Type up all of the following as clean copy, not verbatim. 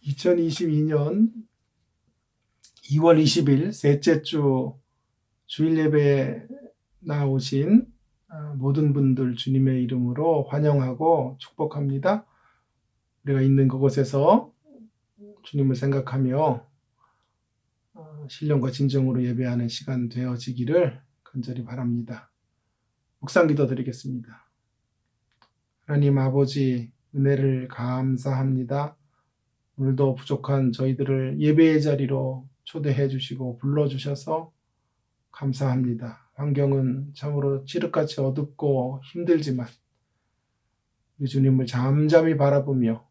2022년 2월 20일 셋째 주 주일 예배에 나오신 모든 분들 주님의 이름으로 환영하고 축복합니다. 우리가 있는 그곳에서 주님을 생각하며 신령과 진정으로 예배하는 시간 되어지기를 간절히 바랍니다. 묵상 기도 드리겠습니다. 하나님 아버지, 은혜를 감사합니다. 오늘도 부족한 저희들을 예배의 자리로 초대해 주시고 불러주셔서 감사합니다. 환경은 참으로 칠흑같이 어둡고 힘들지만 우리 주님을 잠잠히 바라보며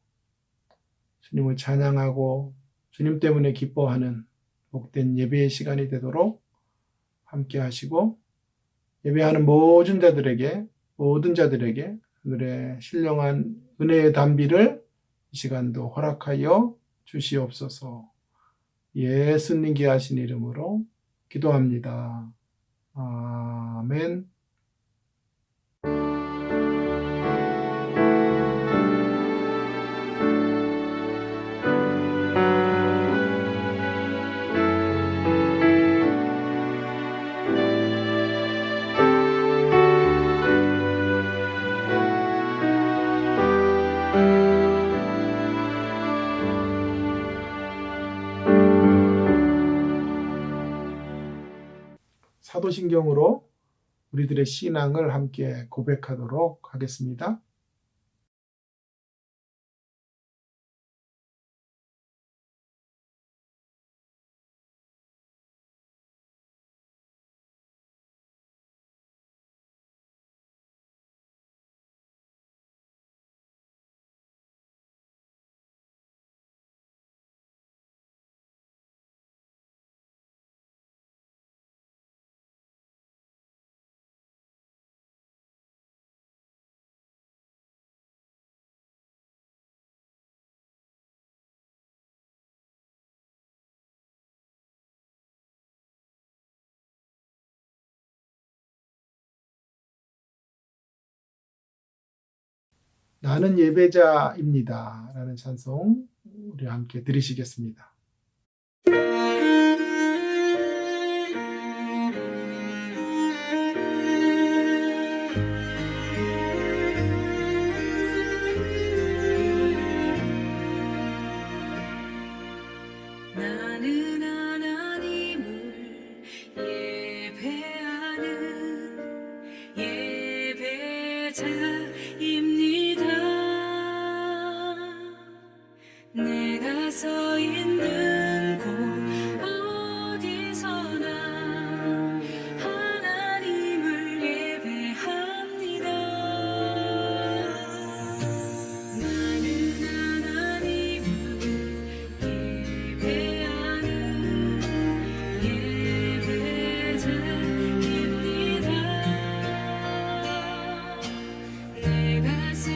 주님을 찬양하고 주님 때문에 기뻐하는 복된 예배의 시간이 되도록 함께 하시고, 예배하는 모든 자들에게 오늘의 신령한 은혜의 단비를 이 시간도 허락하여 주시옵소서. 예수님 귀하신 이름으로 기도합니다. 아멘. 사도신경으로 우리들의 신앙을 함께 고백하도록 하겠습니다. 나는 예배자입니다. 라는 찬송 우리 함께 들으시겠습니다. 나는 하나님을 예배하는 예배자입니다. 내가 서 있는 곳 어디서나 하나님을 예배합니다. 나는 하나님을 예배하는 예배자입니다. 내가 서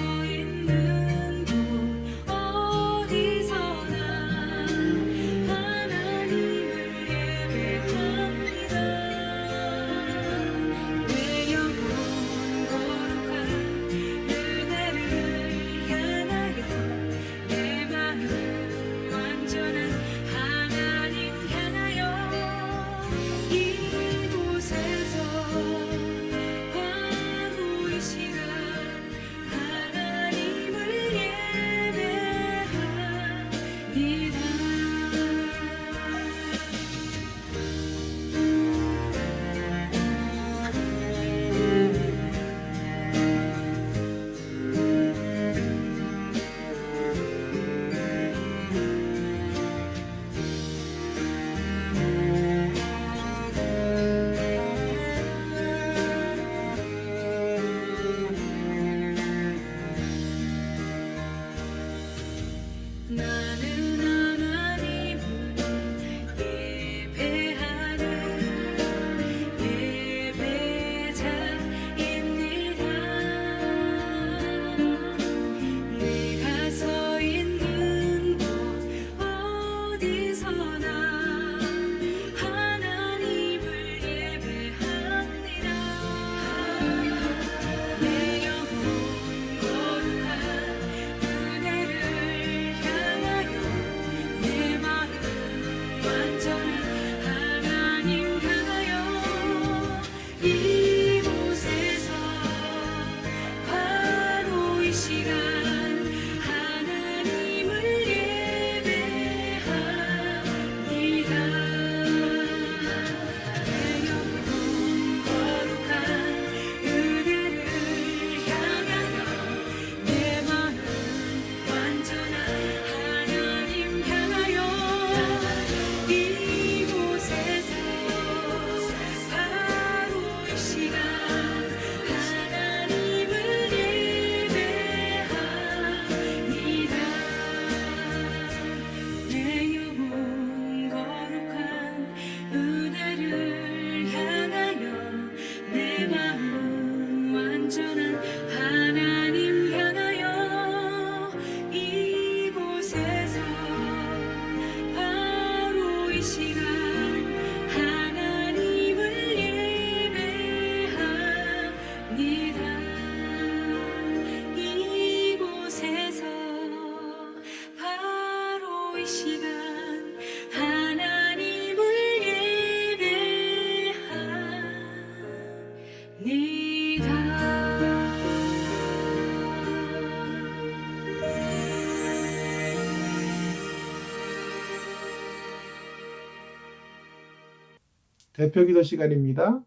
대표 기도 시간입니다.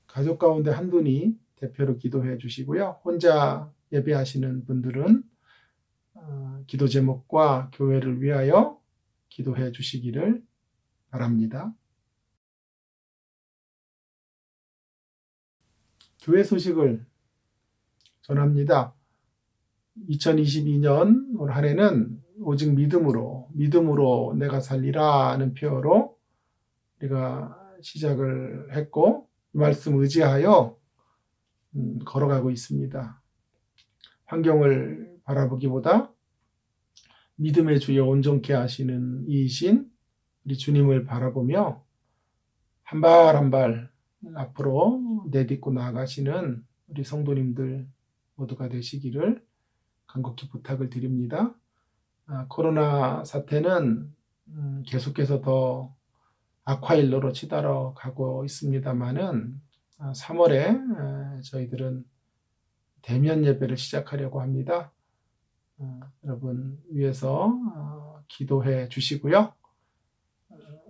가족 가운데 한 분이 대표로 기도해 주시고요. 혼자 예배하시는 분들은 기도 제목과 교회를 위하여 기도해 주시기를 바랍니다. 교회 소식을 전합니다. 2022년 올 한 해는 오직 믿음으로 내가 살리라는 표어로 우리가 시작을 했고 말씀 의지하여 걸어가고 있습니다. 환경을 바라보기보다 믿음의 주여 온전케 하시는 이이신 우리 주님을 바라보며 한 발 한 발 앞으로 내딛고 나아가시는 우리 성도님들 모두가 되시기를 간곡히 부탁을 드립니다. 코로나 사태는 계속해서 더 악화일로로 치달아 가고 있습니다만은 3월에 저희들은 대면 예배를 시작하려고 합니다. 여러분 위해서 기도해 주시고요.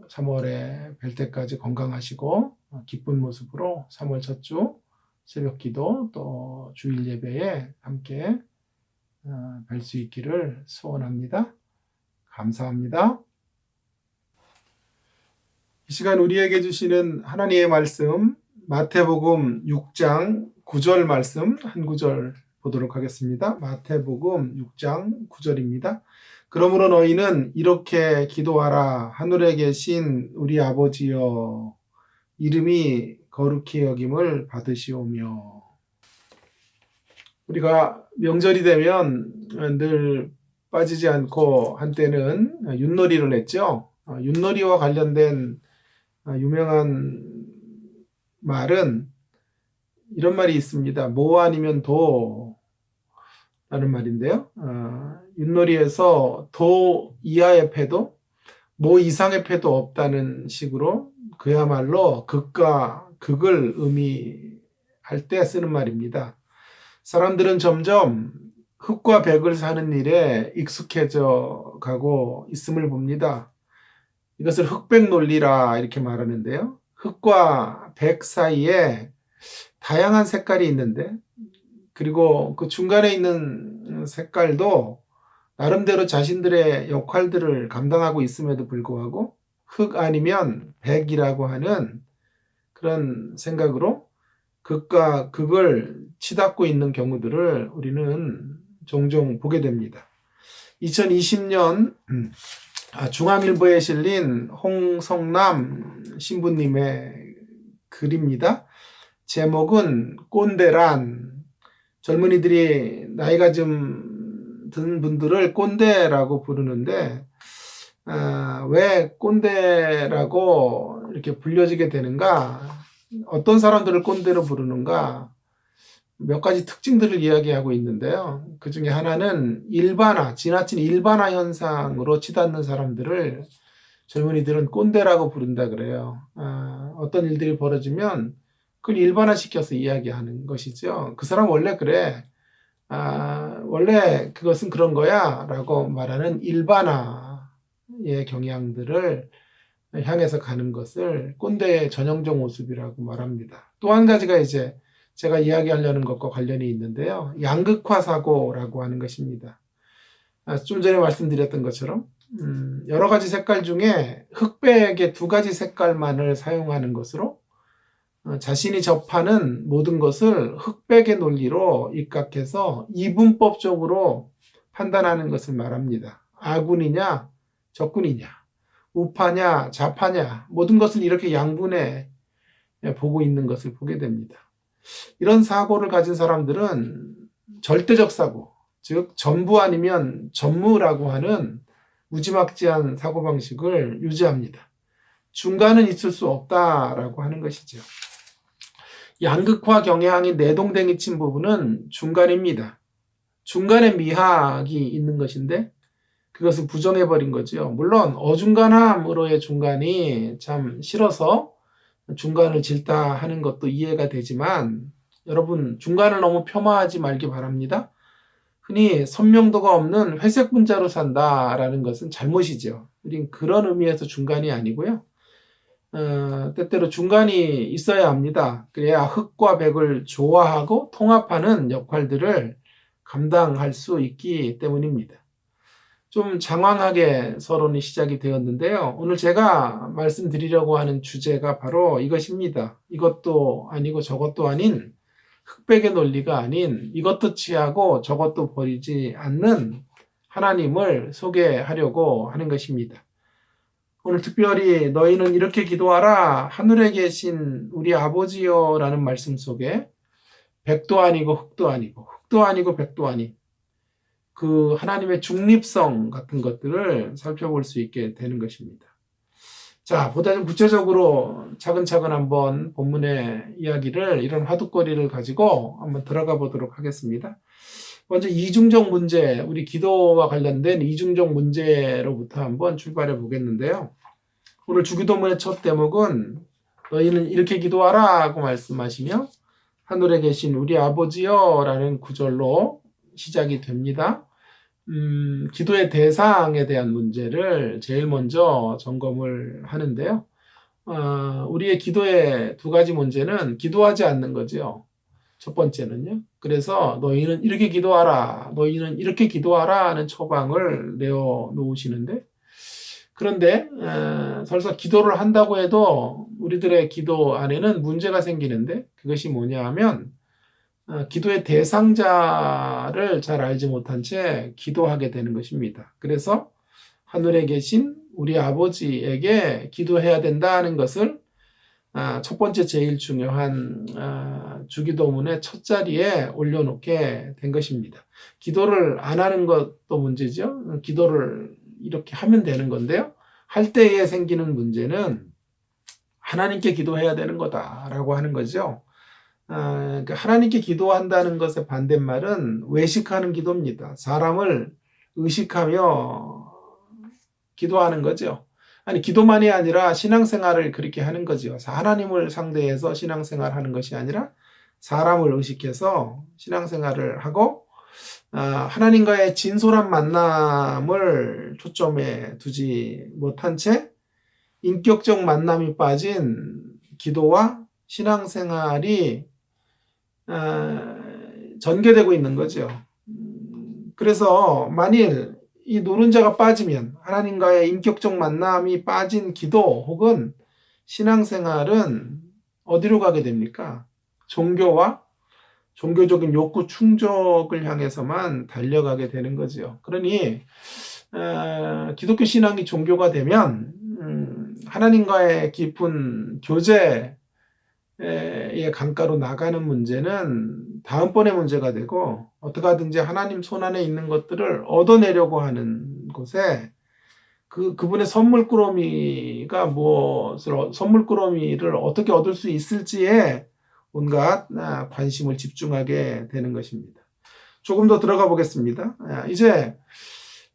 3월에 뵐 때까지 건강하시고 기쁜 모습으로 3월 첫 주 새벽 기도 또 주일 예배에 함께 뵐 수 있기를 소원합니다. 감사합니다. 이 시간 우리에게 주시는 하나님의 말씀 마태복음 6장 9절 말씀 한 구절 보도록 하겠습니다. 마태복음 6장 9절입니다. 그러므로 너희는 이렇게 기도하라. 하늘에 계신 우리 아버지여 이름이 거룩히 여김을 받으시오며. 우리가 명절이 되면 늘 빠지지 않고 한때는 윷놀이를 했죠. 윷놀이와 관련된 유명한 말은 이런 말이 있습니다. 모 아니면 도 라는 말인데요. 윷놀이에서 도 이하의 패도 모 이상의 패도 없다는 식으로 그야말로 극과 극을 의미할 때 쓰는 말입니다. 사람들은 점점 흑과 백을 사는 일에 익숙해져 가고 있음을 봅니다. 이것을 흑백 논리라 이렇게 말하는데요. 흑과 백 사이에 다양한 색깔이 있는데 그리고 그 중간에 있는 색깔도 나름대로 자신들의 역할들을 감당하고 있음에도 불구하고 흑 아니면 백이라고 하는 그런 생각으로 극과 극을 치닫고 있는 경우들을 우리는 종종 보게 됩니다. 2020년 중앙일보에 실린 홍성남 신부님의 글입니다. 제목은 꼰대란. 젊은이들이 나이가 좀 든 분들을 꼰대라고 부르는데 왜 꼰대라고 이렇게 불려지게 되는가? 어떤 사람들을 꼰대로 부르는가? 몇 가지 특징들을 이야기하고 있는데요. 그 중에 하나는 지나친 일반화 현상으로 치닫는 사람들을 젊은이들은 꼰대라고 부른다 그래요. 어떤 일들이 벌어지면 그걸 일반화시켜서 이야기하는 것이죠. 그 사람 원래 그래. 원래 그것은 그런 거야 라고 말하는 일반화의 경향들을 향해서 가는 것을 꼰대의 전형적 모습이라고 말합니다. 또 한 가지가 이제 제가 이야기하려는 것과 관련이 있는데요. 양극화 사고라고 하는 것입니다. 좀 전에 말씀드렸던 것처럼 여러 가지 색깔 중에 흑백의 두 가지 색깔만을 사용하는 것으로 자신이 접하는 모든 것을 흑백의 논리로 입각해서 이분법적으로 판단하는 것을 말합니다. 아군이냐 적군이냐 우파냐 좌파냐 모든 것을 이렇게 양분해 보고 있는 것을 보게 됩니다. 이런 사고를 가진 사람들은 절대적 사고, 즉 전부 아니면 전무라고 하는 무지막지한 사고방식을 유지합니다. 중간은 있을 수 없다라고 하는 것이죠. 양극화 경향이 내동댕이 친 부분은 중간입니다. 중간에 미학이 있는 것인데 그것을 부정해버린 거죠. 물론 어중간함으로의 중간이 참 싫어서 중간을 질다 하는 것도 이해가 되지만 여러분 중간을 너무 폄하하지 말기 바랍니다. 흔히 선명도가 없는 회색 분자로 산다라는 것은 잘못이죠. 우린 그런 의미에서 중간이 아니고요. 때때로 중간이 있어야 합니다. 그래야 흑과 백을 조화하고 통합하는 역할들을 감당할 수 있기 때문입니다. 좀 장황하게 서론이 시작이 되었는데요. 오늘 제가 말씀드리려고 하는 주제가 바로 이것입니다. 이것도 아니고 저것도 아닌 흑백의 논리가 아닌 이것도 취하고 저것도 버리지 않는 하나님을 소개하려고 하는 것입니다. 오늘 특별히 너희는 이렇게 기도하라 하늘에 계신 우리 아버지여 라는 말씀 속에 백도 아니고 흑도 아니고 흑도 아니고 백도 아닌 그 하나님의 중립성 같은 것들을 살펴볼 수 있게 되는 것입니다. 자, 보다 좀 구체적으로 차근차근 한번 본문의 이야기를 이런 화두거리를 가지고 한번 들어가 보도록 하겠습니다. 먼저 이중적 문제, 우리 기도와 관련된 이중적 문제로부터 한번 출발해 보겠는데요. 오늘 주기도문의 첫 대목은 너희는 이렇게 기도하라고 말씀하시며 하늘에 계신 우리 아버지여 라는 구절로 시작이 됩니다. 기도의 대상에 대한 문제를 제일 먼저 점검을 하는데요. 우리의 기도의 두 가지 문제는 기도하지 않는 거죠. 첫 번째는요. 그래서 너희는 이렇게 기도하라, 너희는 이렇게 기도하라 하는 처방을 내어 놓으시는데, 그런데 설사 기도를 한다고 해도 우리들의 기도 안에는 문제가 생기는데, 그것이 뭐냐 하면 기도의 대상자를 잘 알지 못한 채 기도하게 되는 것입니다. 그래서 하늘에 계신 우리 아버지에게 기도해야 된다는 것을 첫 번째 제일 중요한 주기도문의 첫 자리에 올려놓게 된 것입니다. 기도를 안 하는 것도 문제죠. 기도를 이렇게 하면 되는 건데요. 할 때에 생기는 문제는 하나님께 기도해야 되는 거다라고 하는 거죠. 그러니까 하나님께 기도한다는 것의 반대말은 외식하는 기도입니다. 사람을 의식하며 기도하는 거죠. 아니, 기도만이 아니라 신앙생활을 그렇게 하는 거죠. 하나님을 상대해서 신앙생활 하는 것이 아니라 사람을 의식해서 신앙생활을 하고 하나님과의 진솔한 만남을 초점에 두지 못한 채 인격적 만남이 빠진 기도와 신앙생활이 전개되고 있는 거죠. 그래서 만일 이 노른자가 빠지면 하나님과의 인격적 만남이 빠진 기도 혹은 신앙생활은 어디로 가게 됩니까? 종교와 종교적인 욕구 충족을 향해서만 달려가게 되는 거죠. 그러니 기독교 신앙이 종교가 되면 하나님과의 깊은 교제의 강가로 나가는 문제는 다음번의 문제가 되고, 어떻게 하든지 하나님 손안에 있는 것들을 얻어내려고 하는 곳에 그분의 선물꾸러미가 선물꾸러미를 어떻게 얻을 수 있을지에 온갖 관심을 집중하게 되는 것입니다. 조금 더 들어가 보겠습니다. 이제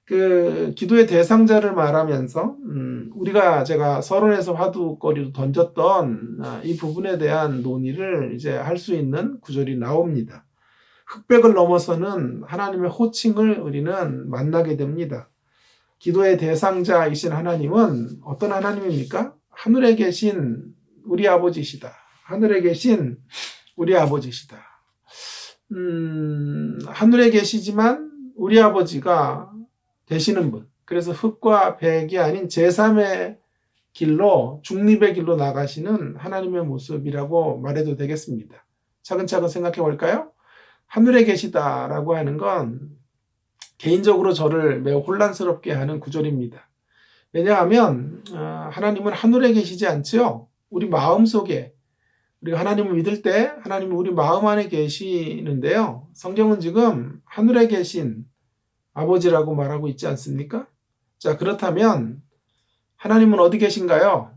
그 기도의 대상자를 말하면서 제가 서론에서 화두거리로 던졌던 이 부분에 대한 논의를 이제 할 수 있는 구절이 나옵니다. 흑백을 넘어서는 하나님의 호칭을 우리는 만나게 됩니다. 기도의 대상자이신 하나님은 어떤 하나님입니까? 하늘에 계신 우리 아버지시다. 하늘에 계신 우리 아버지시다. 하늘에 계시지만 우리 아버지가 되시는 분. 그래서 흑과 백이 아닌 제3의 길로, 중립의 길로 나가시는 하나님의 모습이라고 말해도 되겠습니다. 차근차근 생각해 볼까요? 하늘에 계시다라고 하는 건 개인적으로 저를 매우 혼란스럽게 하는 구절입니다. 왜냐하면 하나님은 하늘에 계시지 않죠. 우리 마음속에, 우리가 하나님을 믿을 때 하나님은 우리 마음 안에 계시는데요. 성경은 지금 하늘에 계신 아버지라고 말하고 있지 않습니까? 자, 그렇다면 하나님은 어디 계신가요?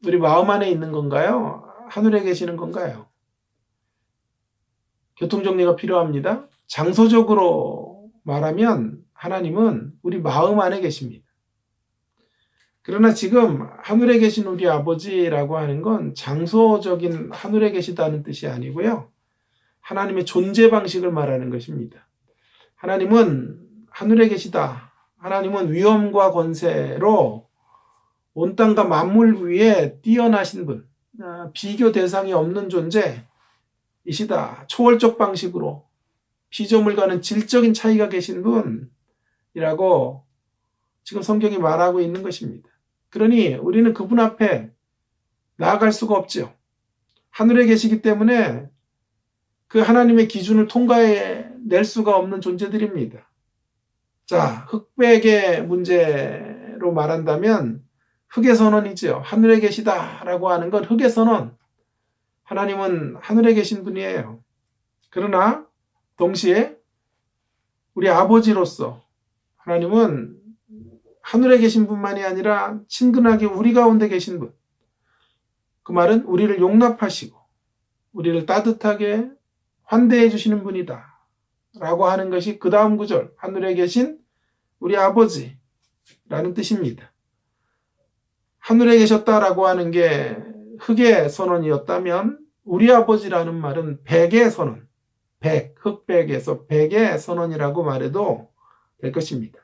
우리 마음 안에 있는 건가요? 하늘에 계시는 건가요? 교통정리가 필요합니다. 장소적으로 말하면 하나님은 우리 마음 안에 계십니다. 그러나 지금 하늘에 계신 우리 아버지라고 하는 건 장소적인 하늘에 계시다는 뜻이 아니고요. 하나님의 존재 방식을 말하는 것입니다. 하나님은 하늘에 계시다. 하나님은 위엄과 권세로 온 땅과 만물 위에 뛰어나신 분, 비교 대상이 없는 존재이시다. 초월적 방식으로 피조물과는 질적인 차이가 계신 분이라고 지금 성경이 말하고 있는 것입니다. 그러니 우리는 그분 앞에 나아갈 수가 없죠. 하늘에 계시기 때문에 그 하나님의 기준을 통과해낼 수가 없는 존재들입니다. 자, 흑백의 문제로 말한다면 흑의 선언이죠. 하늘에 계시다라고 하는 건 흑의 선언. 하나님은 하늘에 계신 분이에요. 그러나 동시에 우리 아버지로서 하나님은 하늘에 계신 분만이 아니라 친근하게 우리 가운데 계신 분. 그 말은 우리를 용납하시고 우리를 따뜻하게 환대해 주시는 분이다 라고 하는 것이 그 다음 구절, 하늘에 계신 우리 아버지라는 뜻입니다. 하늘에 계셨다라고 하는 게 흑의 선언이었다면 우리 아버지라는 말은 백의 선언, 흑백에서 백의 선언이라고 말해도 될 것입니다.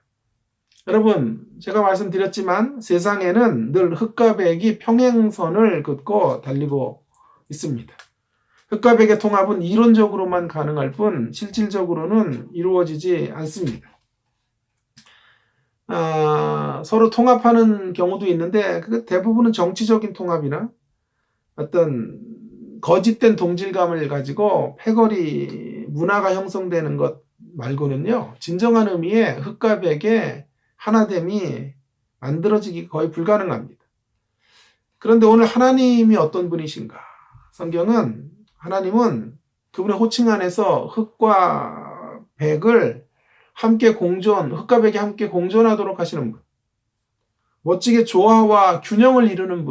여러분, 제가 말씀드렸지만 세상에는 늘 흑과 백이 평행선을 긋고 달리고 있습니다. 흑과 백의 통합은 이론적으로만 가능할 뿐 실질적으로는 이루어지지 않습니다. 서로 통합하는 경우도 있는데 그 대부분은 정치적인 통합이나 어떤 거짓된 동질감을 가지고 패거리 문화가 형성되는 것 말고는요, 진정한 의미의 흑과 백의 하나됨이 만들어지기 거의 불가능합니다. 그런데 오늘 하나님이 어떤 분이신가? 성경은 하나님은 그분의 호칭 안에서 흑과 백을 함께 흑과 백이 함께 공존하도록 하시는 분, 멋지게 조화와 균형을 이루는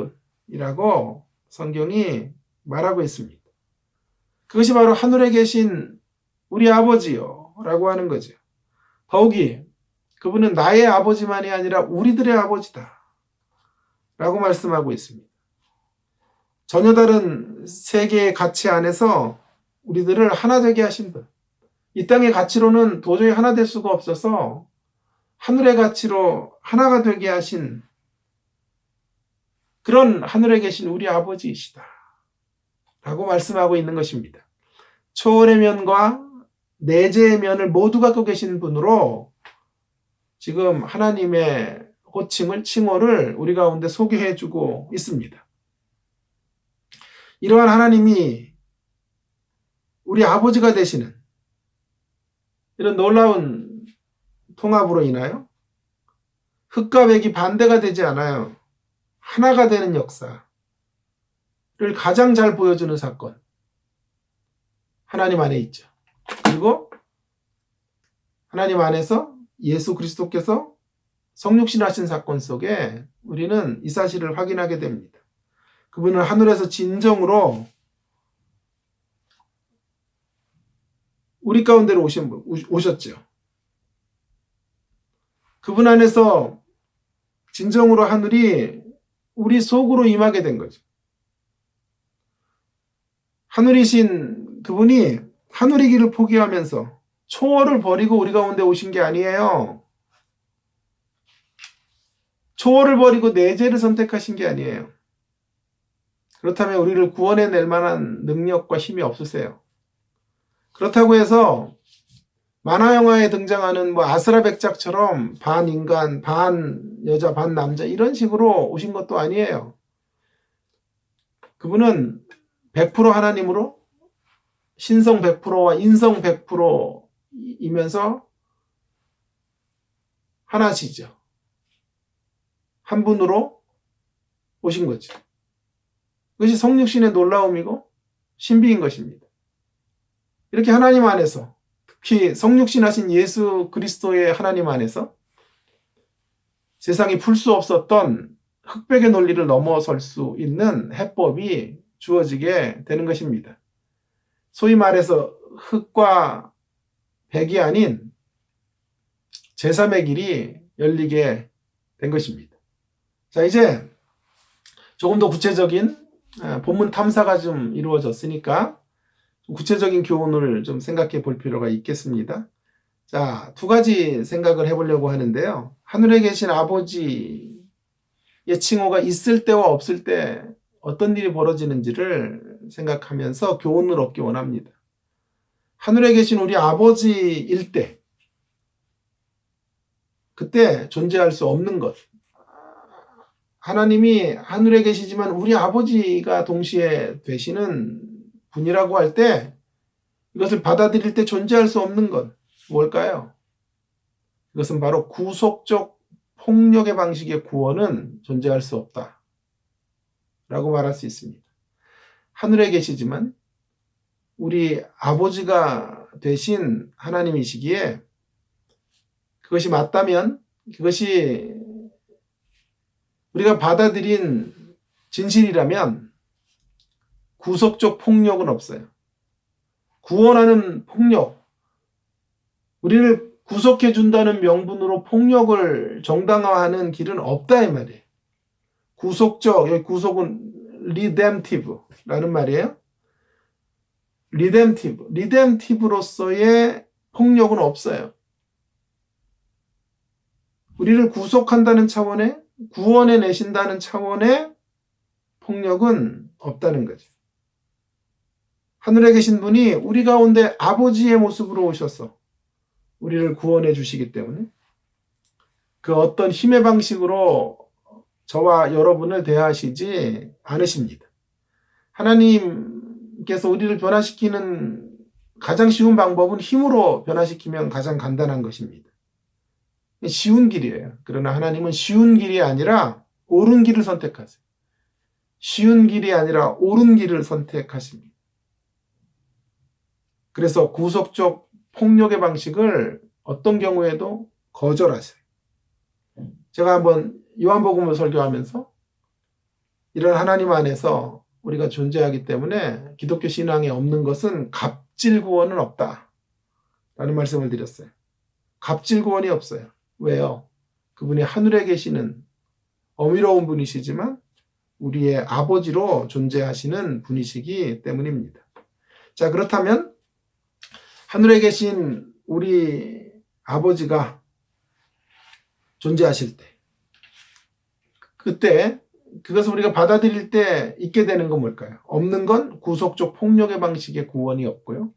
분이라고 성경이 말하고 있습니다. 그것이 바로 하늘에 계신 우리 아버지요 라고 하는 거죠. 더욱이 그분은 나의 아버지만이 아니라 우리들의 아버지다 라고 말씀하고 있습니다. 전혀 다른 세계의 가치 안에서 우리들을 하나 되게 하신 분, 이 땅의 가치로는 도저히 하나 될 수가 없어서 하늘의 가치로 하나가 되게 하신 그런 하늘에 계신 우리 아버지이시다 라고 말씀하고 있는 것입니다. 초월의 면과 내재의 면을 모두 갖고 계신 분으로 지금 하나님의 칭호를 우리 가운데 소개해주고 있습니다. 이러한 하나님이 우리 아버지가 되시는 이런 놀라운 통합으로 인하여 흑과 백이 반대가 되지 않아요. 하나가 되는 역사를 가장 잘 보여주는 사건, 하나님 안에 있죠. 그리고 하나님 안에서 예수 그리스도께서 성육신하신 사건 속에 우리는 이 사실을 확인하게 됩니다. 그분은 하늘에서 진정으로 우리 가운데로 오셨죠. 그분 안에서 진정으로 하늘이 우리 속으로 임하게 된 거죠. 하늘이신 그분이 하늘이기를 포기하면서 초월을 버리고 우리 가운데 오신 게 아니에요. 초월을 버리고 내재를 선택하신 게 아니에요. 그렇다면 우리를 구원해낼 만한 능력과 힘이 없으세요. 그렇다고 해서 만화 영화에 등장하는 아스라 백작처럼 반 인간, 반 여자, 반 남자 이런 식으로 오신 것도 아니에요. 그분은 100% 하나님으로 신성 100%와 인성 100%이면서 하나시죠. 한 분으로 오신 거죠. 그것이 성육신의 놀라움이고 신비인 것입니다. 이렇게 하나님 안에서, 특히 성육신하신 예수 그리스도의 하나님 안에서 세상이 풀 수 없었던 흑백의 논리를 넘어설 수 있는 해법이 주어지게 되는 것입니다. 소위 말해서 흑과 백이 아닌 제3의 길이 열리게 된 것입니다. 자, 이제 조금 더 구체적인 본문 탐사가 좀 이루어졌으니까 구체적인 교훈을 좀 생각해 볼 필요가 있겠습니다. 자, 두 가지 생각을 해보려고 하는데요. 하늘에 계신 아버지를 칭호가 있을 때와 없을 때 어떤 일이 벌어지는지를 생각하면서 교훈을 얻기 원합니다. 하늘에 계신 우리 아버지일 때, 그때 존재할 수 없는 것. 하나님이 하늘에 계시지만 우리 아버지가 동시에 되시는 분이라고 할 때, 이것을 받아들일 때 존재할 수 없는 것. 뭘까요? 이것은 바로 구속적 폭력의 방식의 구원은 존재할 수 없다. 라고 말할 수 있습니다. 하늘에 계시지만 우리 아버지가 되신 하나님이시기에 그것이 맞다면, 그것이 우리가 받아들인 진실이라면 구속적 폭력은 없어요. 구원하는 폭력, 우리를 구속해 준다는 명분으로 폭력을 정당화하는 길은 없다 이 말이에요. 구속적, 여기 구속은 redemptive라는 말이에요. 리뎀티브로서의 폭력은 없어요. 우리를 구속한다는 차원의, 구원해 내신다는 차원의 폭력은 없다는 거죠. 하늘에 계신 분이 우리 가운데 아버지의 모습으로 오셔서 우리를 구원해 주시기 때문에 그 어떤 힘의 방식으로 저와 여러분을 대하시지 않으십니다. 하나님께서 우리를 변화시키는 가장 쉬운 방법은 힘으로 변화시키면 가장 간단한 것입니다. 쉬운 길이에요. 그러나 하나님은 쉬운 길이 아니라 옳은 길을 선택하세요. 쉬운 길이 아니라 옳은 길을 선택하십니다. 그래서 구속적 폭력의 방식을 어떤 경우에도 거절하세요. 제가 한번 요한복음을 설교하면서 이런 하나님 안에서 우리가 존재하기 때문에 기독교 신앙에 없는 것은 갑질 구원은 없다 라는 말씀을 드렸어요. 갑질 구원이 없어요. 왜요? 그분이 하늘에 계시는 어미로운 분이시지만 우리의 아버지로 존재하시는 분이시기 때문입니다. 자, 그렇다면 하늘에 계신 우리 아버지가 존재하실 때, 그때 그것을 우리가 받아들일 때 있게 되는 건 뭘까요? 없는 건 구속적 폭력의 방식의 구원이 없고요.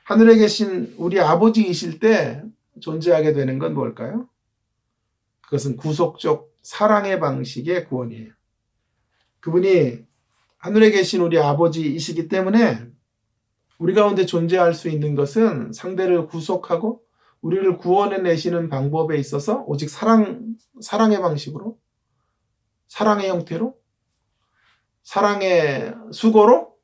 하늘에 계신 우리 아버지이실 때 존재하게 되는 건 뭘까요? 그것은 구속적 사랑의 방식의 구원이에요. 그분이 하늘에 계신 우리 아버지이시기 때문에 우리 가운데 존재할 수 있는 것은 상대를 구속하고 우리를 구원해 내시는 방법에 있어서 오직 사랑의 방식으로, 사랑의 형태로, 사랑의 수고로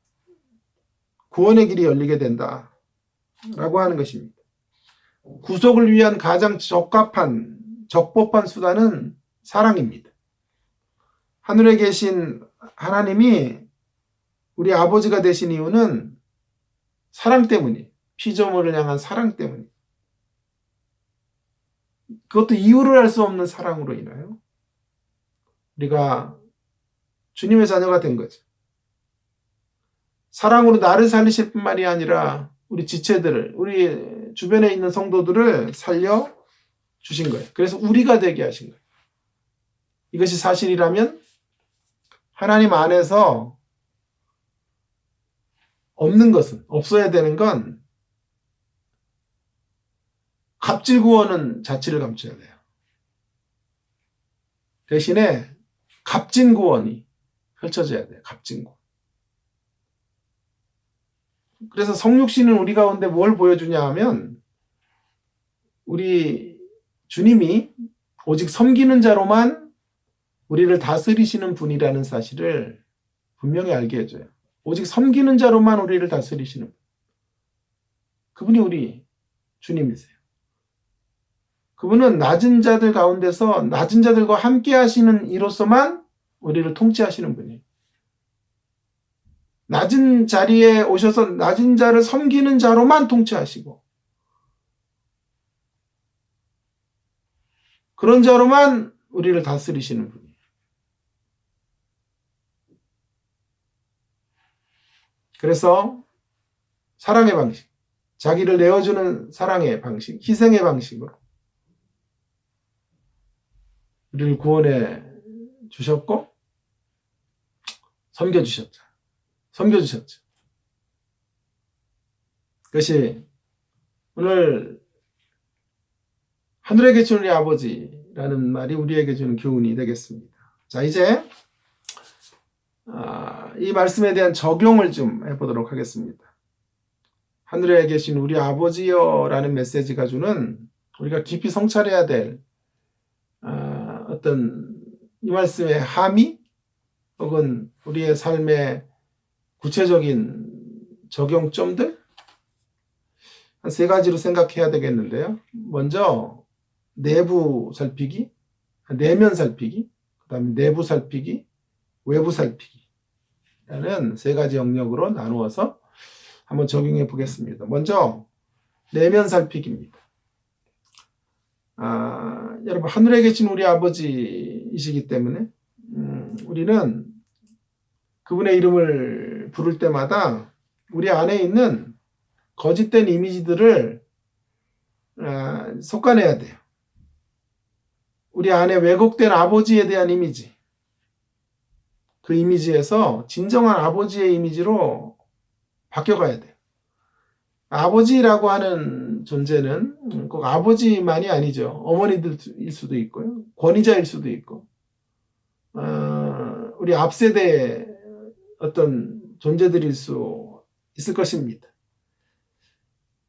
구원의 길이 열리게 된다라고 하는 것입니다. 구속을 위한 가장 적법한 수단은 사랑입니다. 하늘에 계신 하나님이 우리 아버지가 되신 이유는 사랑 때문이에요. 피조물을 향한 사랑 때문이에요. 그것도 이유를 알 수 없는 사랑으로 인하여 우리가 주님의 자녀가 된 거죠. 사랑으로 나를 살리실 뿐만이 아니라 우리 지체들을, 우리 주변에 있는 성도들을 살려 주신 거예요. 그래서 우리가 되게 하신 거예요. 이것이 사실이라면 하나님 안에서 없는 것은, 없어야 되는 건 갑질 구원은 자취를 감춰야 돼요. 대신에 갑진 구원이 펼쳐져야 돼요. 갑진 구원. 그래서 성육신은 우리 가운데 뭘 보여주냐 하면 우리 주님이 오직 섬기는 자로만 우리를 다스리시는 분이라는 사실을 분명히 알게 해줘요. 오직 섬기는 자로만 우리를 다스리시는 분. 그분이 우리 주님이세요. 그분은 낮은 자들 가운데서 낮은 자들과 함께 하시는 이로서만 우리를 통치하시는 분이에요. 낮은 자리에 오셔서 낮은 자를 섬기는 자로만 통치하시고 그런 자로만 우리를 다스리시는 분이에요. 그래서 사랑의 방식, 자기를 내어주는 사랑의 방식, 희생의 방식으로 우리를 구원해 주셨고 섬겨주셨죠. 섬겨주셨죠. 그것이 오늘 하늘에 계신 우리 아버지라는 말이 우리에게 주는 교훈이 되겠습니다. 자, 이제 이 말씀에 대한 적용을 좀 해보도록 하겠습니다. 하늘에 계신 우리 아버지여 라는 메시지가 주는 우리가 깊이 성찰해야 될 어떤 이 말씀의 함의 혹은 우리의 삶의 구체적인 적용점들 한 세 가지로 생각해야 되겠는데요. 먼저 내부 살피기, 내면 살피기, 그 다음에 내부 살피기, 외부 살피기라는 세 가지 영역으로 나누어서 한번 적용해 보겠습니다. 먼저 내면 살피기입니다. 여러분 하늘에 계신 우리 아버지이시기 때문에 우리는 그분의 이름을 부를 때마다 우리 안에 있는 거짓된 이미지들을 솎아내야 돼요. 우리 안에 왜곡된 아버지에 대한 이미지, 그 이미지에서 진정한 아버지의 이미지로 바뀌어가야 돼요. 아버지라고 하는 존재는 꼭 아버지만이 아니죠. 어머니들일 수도 있고요. 권위자일 수도 있고 우리 앞세대의 어떤 존재들일 수 있을 것입니다.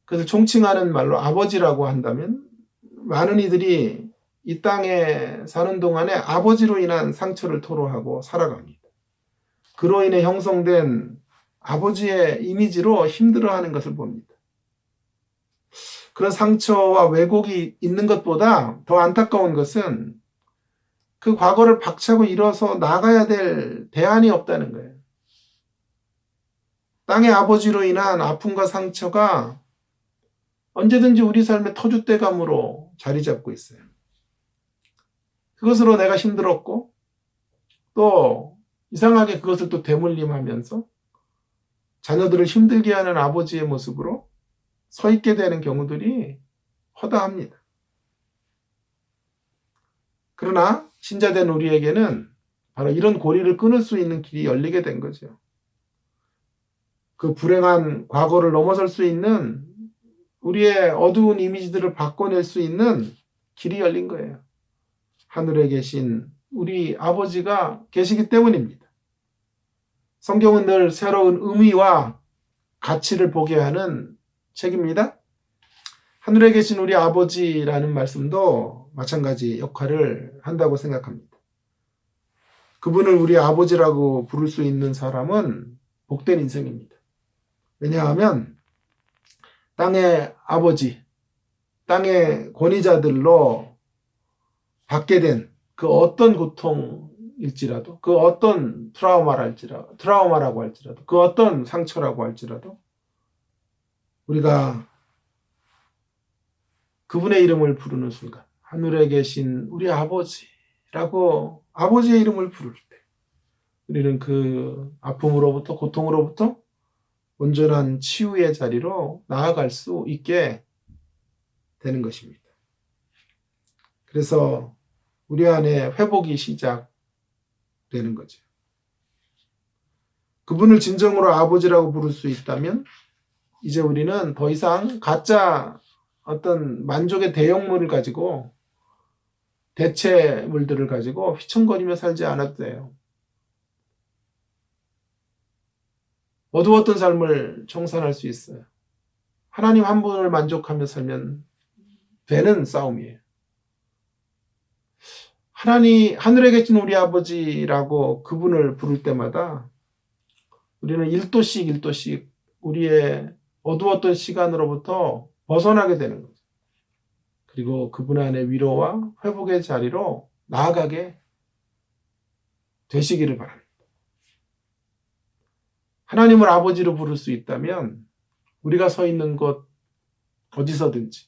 그래서 총칭하는 말로 아버지라고 한다면 많은 이들이 이 땅에 사는 동안에 아버지로 인한 상처를 토로하고 살아갑니다. 그로 인해 형성된 아버지의 이미지로 힘들어하는 것을 봅니다. 그런 상처와 왜곡이 있는 것보다 더 안타까운 것은 그 과거를 박차고 일어서 나가야 될 대안이 없다는 거예요. 땅의 아버지로 인한 아픔과 상처가 언제든지 우리 삶의 터줏대감으로 자리 잡고 있어요. 그것으로 내가 힘들었고 또 이상하게 그것을 또 대물림하면서 자녀들을 힘들게 하는 아버지의 모습으로 서 있게 되는 경우들이 허다합니다. 그러나 신자된 우리에게는 바로 이런 고리를 끊을 수 있는 길이 열리게 된 거죠. 그 불행한 과거를 넘어설 수 있는 우리의 어두운 이미지들을 바꿔낼 수 있는 길이 열린 거예요. 하늘에 계신 우리 아버지가 계시기 때문입니다. 성경은 늘 새로운 의미와 가치를 보게 하는 책입니다. 하늘에 계신 우리 아버지라는 말씀도 마찬가지 역할을 한다고 생각합니다. 그분을 우리 아버지라고 부를 수 있는 사람은 복된 인생입니다. 왜냐하면 땅의 아버지, 땅의 권위자들로 받게 된 그 어떤 고통일지라도, 그 어떤 트라우마라고 할지라도, 그 어떤 상처라고 할지라도 우리가 그분의 이름을 부르는 순간 하늘에 계신 우리 아버지라고 아버지의 이름을 부를 때 우리는 그 아픔으로부터 고통으로부터 온전한 치유의 자리로 나아갈 수 있게 되는 것입니다. 그래서 우리 안에 회복이 시작되는 거죠. 그분을 진정으로 아버지라고 부를 수 있다면 이제 우리는 더 이상 가짜 어떤 만족의 대형물을 가지고 대체물들을 가지고 휘청거리며 살지 않아도 돼요. 어두웠던 삶을 청산할 수 있어요. 하나님 한 분을 만족하며 살면 되는 싸움이에요. 하늘에 계신 우리 아버지라고 그분을 부를 때마다 우리는 1도씩 우리의 어두웠던 시간으로부터 벗어나게 되는 거죠. 그리고 그분 안의 위로와 회복의 자리로 나아가게 되시기를 바랍니다. 하나님을 아버지로 부를 수 있다면 우리가 서 있는 곳 어디서든지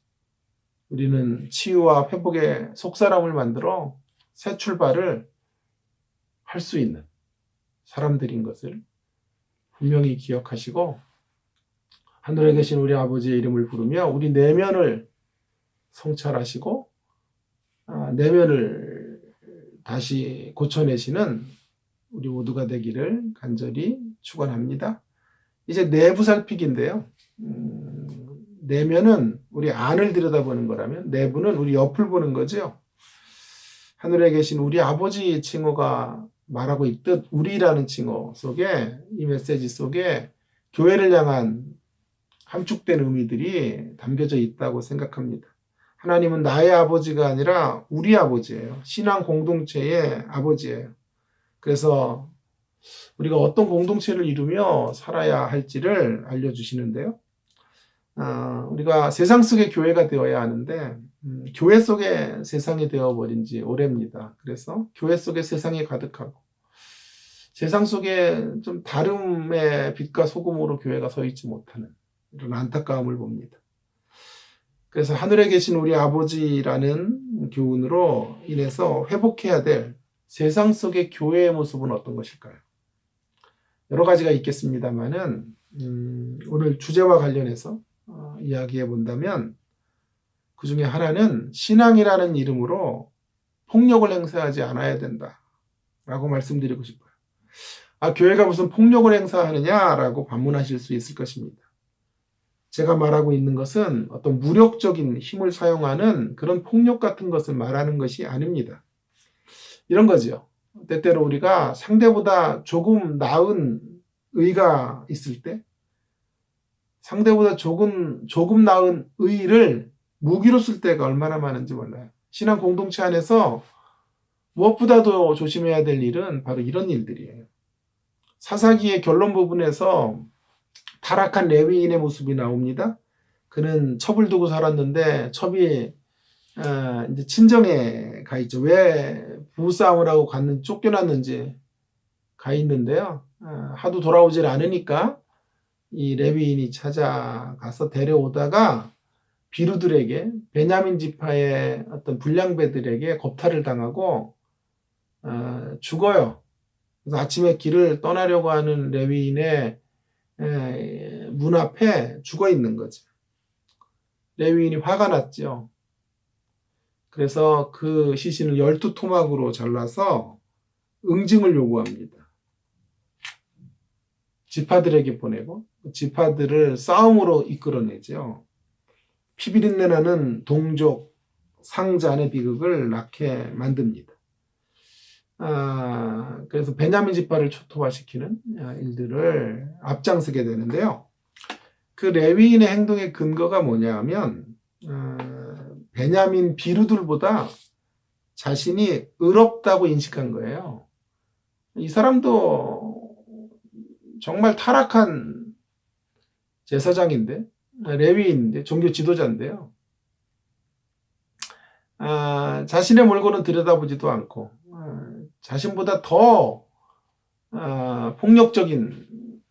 우리는 치유와 회복의 속사람을 만들어 새 출발을 할 수 있는 사람들인 것을 분명히 기억하시고 하늘에 계신 우리 아버지의 이름을 부르며 우리 내면을 성찰하시고 내면을 다시 고쳐내시는 우리 모두가 되기를 간절히 축원합니다. 이제 내부 살피기인데요. 내면은 우리 안을 들여다보는 거라면 내부는 우리 옆을 보는 거죠. 하늘에 계신 우리 아버지 칭호가 말하고 있듯 우리라는 칭호 속에 이 메시지 속에 교회를 향한 함축된 의미들이 담겨져 있다고 생각합니다. 하나님은 나의 아버지가 아니라 우리 아버지예요. 신앙 공동체의 아버지예요. 그래서 우리가 어떤 공동체를 이루며 살아야 할지를 알려주시는데요. 우리가 세상 속의 교회가 되어야 하는데 교회 속에 세상이 되어버린 지 오래입니다. 그래서 교회 속에 세상이 가득하고 세상 속에 좀 다름의 빛과 소금으로 교회가 서 있지 못하는 이런 안타까움을 봅니다. 그래서 하늘에 계신 우리 아버지라는 교훈으로 인해서 회복해야 될 세상 속의 교회의 모습은 어떤 것일까요? 여러 가지가 있겠습니다만은 오늘 주제와 관련해서 이야기해 본다면 그 중에 하나는 신앙이라는 이름으로 폭력을 행사하지 않아야 된다라고 말씀드리고 싶어요. 교회가 무슨 폭력을 행사하느냐라고 반문하실 수 있을 것입니다. 제가 말하고 있는 것은 어떤 무력적인 힘을 사용하는 그런 폭력 같은 것을 말하는 것이 아닙니다. 이런 거죠. 때때로 우리가 상대보다 조금 나은 의가 있을 때 상대보다 조금 나은 의를 무기로 쓸 때가 얼마나 많은지 몰라요. 신앙 공동체 안에서 무엇보다도 조심해야 될 일은 바로 이런 일들이에요. 사사기의 결론 부분에서 타락한 레위인의 모습이 나옵니다. 그는 첩을 두고 살았는데 첩이 이제 친정에 가 있죠. 왜 부부싸움을 하고 쫓겨났는지 가 있는데요. 하도 돌아오질 않으니까 이 레위인이 찾아가서 데려오다가 비루들에게 베냐민 지파의 어떤 불량배들에게 겁탈을 당하고 죽어요. 그래서 아침에 길을 떠나려고 하는 레위인의 문 앞에 죽어 있는 거죠. 레위인이 화가 났죠. 그래서 그 시신을 12토막으로 잘라서 응징을 요구합니다. 지파들에게 보내고 지파들을 싸움으로 이끌어내죠. 피비린내 나는 동족 상잔의 비극을 낳게 만듭니다. 그래서 베냐민 지파를 초토화시키는 일들을 앞장서게 되는데요. 그 레위인의 행동의 근거가 뭐냐 하면 베냐민 비루들보다 자신이 의롭다고 인식한 거예요. 이 사람도 정말 타락한 제사장인데 레위인인데 종교 지도자인데요. 자신의 몰골은 들여다보지도 않고 자신보다 더 폭력적인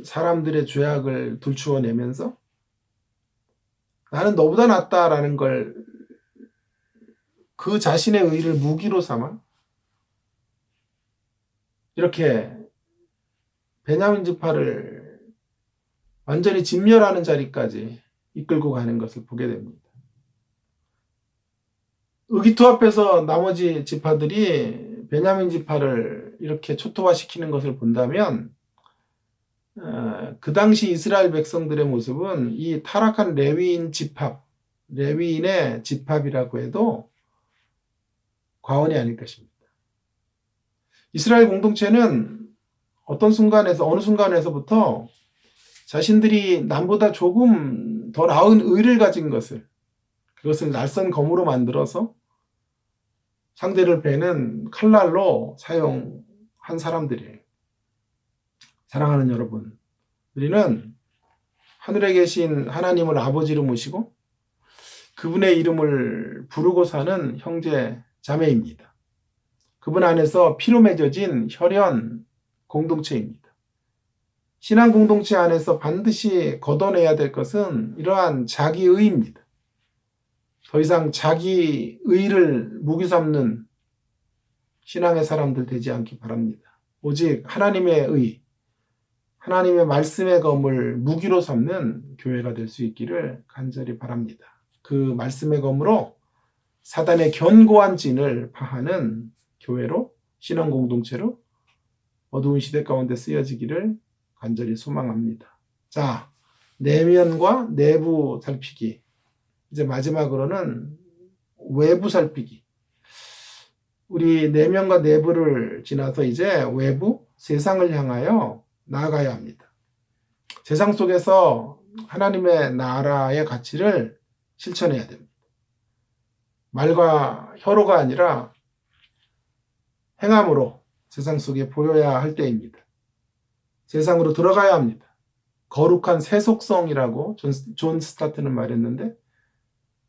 사람들의 죄악을 들추어내면서 나는 너보다 낫다라는 걸 그 자신의 의를 무기로 삼아 이렇게 베냐민 지파를 완전히 진멸하는 자리까지 이끌고 가는 것을 보게 됩니다. 의기투합해서 나머지 지파들이 베냐민 지파를 이렇게 초토화시키는 것을 본다면 그 당시 이스라엘 백성들의 모습은 이 타락한 레위인의 집합이라고 해도 과언이 아닐 것입니다. 이스라엘 공동체는 어느 순간에서부터 자신들이 남보다 조금 더 나은 의를 가진 그것을 낯선 검으로 만들어서 상대를 베는 칼날로 사용한 사람들이에요. 사랑하는 여러분, 우리는 하늘에 계신 하나님을 아버지로 모시고 그분의 이름을 부르고 사는 형제 자매입니다. 그분 안에서 피로 맺어진 혈연 공동체입니다. 신앙 공동체 안에서 반드시 걷어내야 될 것은 이러한 자기의입니다. 더 이상 자기의를 무기 삼는 신앙의 사람들 되지 않기 바랍니다. 오직 하나님의 의, 하나님의 말씀의 검을 무기로 삼는 교회가 될 수 있기를 간절히 바랍니다. 그 말씀의 검으로 사단의 견고한 진을 파하는 교회로, 신앙 공동체로 어두운 시대 가운데 쓰여지기를 간절히 소망합니다. 자, 내면과 내부 살피기. 이제 마지막으로는 외부 살피기. 우리 내면과 내부를 지나서 이제 외부 세상을 향하여 나아가야 합니다. 세상 속에서 하나님의 나라의 가치를 실천해야 됩니다. 말과 혀로가 아니라 행함으로 세상 속에 보여야 할 때입니다. 세상으로 들어가야 합니다. 거룩한 세속성이라고 존 스타트는 말했는데,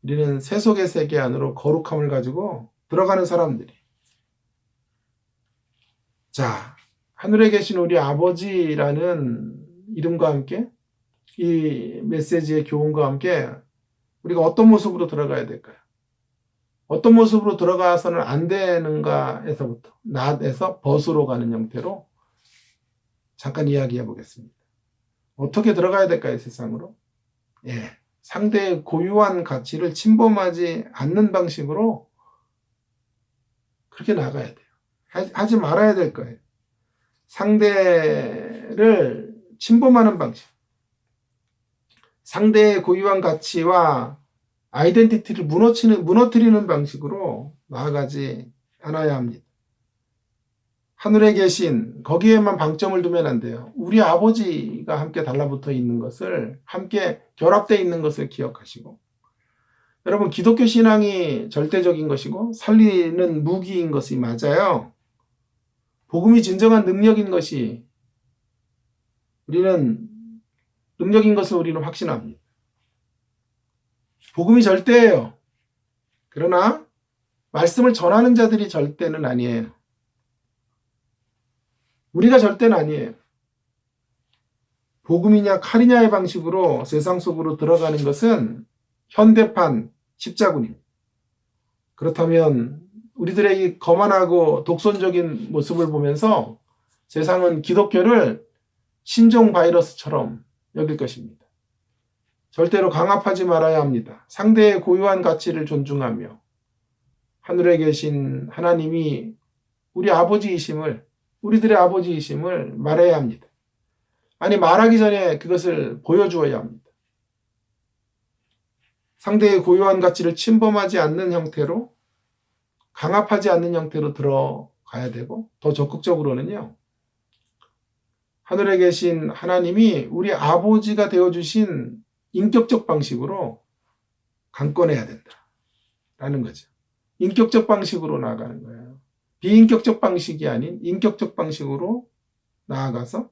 우리는 세속의 세계 안으로 거룩함을 가지고 들어가는 사람들이. 자, 하늘에 계신 우리 아버지라는 이름과 함께, 이 메시지의 교훈과 함께 우리가 어떤 모습으로 들어가야 될까요? 어떤 모습으로 들어가서는 안 되는가에서부터, 낫에서 벗으로 가는 형태로 잠깐 이야기해 보겠습니다. 어떻게 들어가야 될까요, 세상으로? 예, 상대의 고유한 가치를 침범하지 않는 방식으로 그렇게 나가야 돼요. 하지 말아야 될 거예요. 상대를 침범하는 방식. 상대의 고유한 가치와 아이덴티티를 무너뜨리는 방식으로 나아가지 않아야 합니다. 하늘에 계신, 거기에만 방점을 두면 안 돼요. 우리 아버지가 함께 달라붙어 있는 것을, 함께 결합되어 있는 것을 기억하시고, 여러분, 기독교 신앙이 절대적인 것이고 살리는 무기인 것이 맞아요. 복음이 진정한 능력인 것이, 우리는 능력인 것을 우리는 확신합니다. 복음이 절대예요. 그러나 말씀을 전하는 자들이 절대는 아니에요. 우리가 절대는 아니에요. 복음이냐 칼이냐의 방식으로 세상 속으로 들어가는 것은 현대판 십자군입니다. 그렇다면 우리들의 이 거만하고 독선적인 모습을 보면서 세상은 기독교를 신종 바이러스처럼 여길 것입니다. 절대로 강압하지 말아야 합니다. 상대의 고유한 가치를 존중하며 하늘에 계신 하나님이 우리 아버지이심을, 우리들의 아버지이심을 말해야 합니다. 아니, 말하기 전에 그것을 보여주어야 합니다. 상대의 고유한 가치를 침범하지 않는 형태로, 강압하지 않는 형태로 들어가야 되고, 더 적극적으로는요, 하늘에 계신 하나님이 우리 아버지가 되어주신 인격적 방식으로 강권해야 된다라는 거죠. 인격적 방식으로 나아가는 거예요. 비인격적 방식이 아닌 인격적 방식으로 나아가서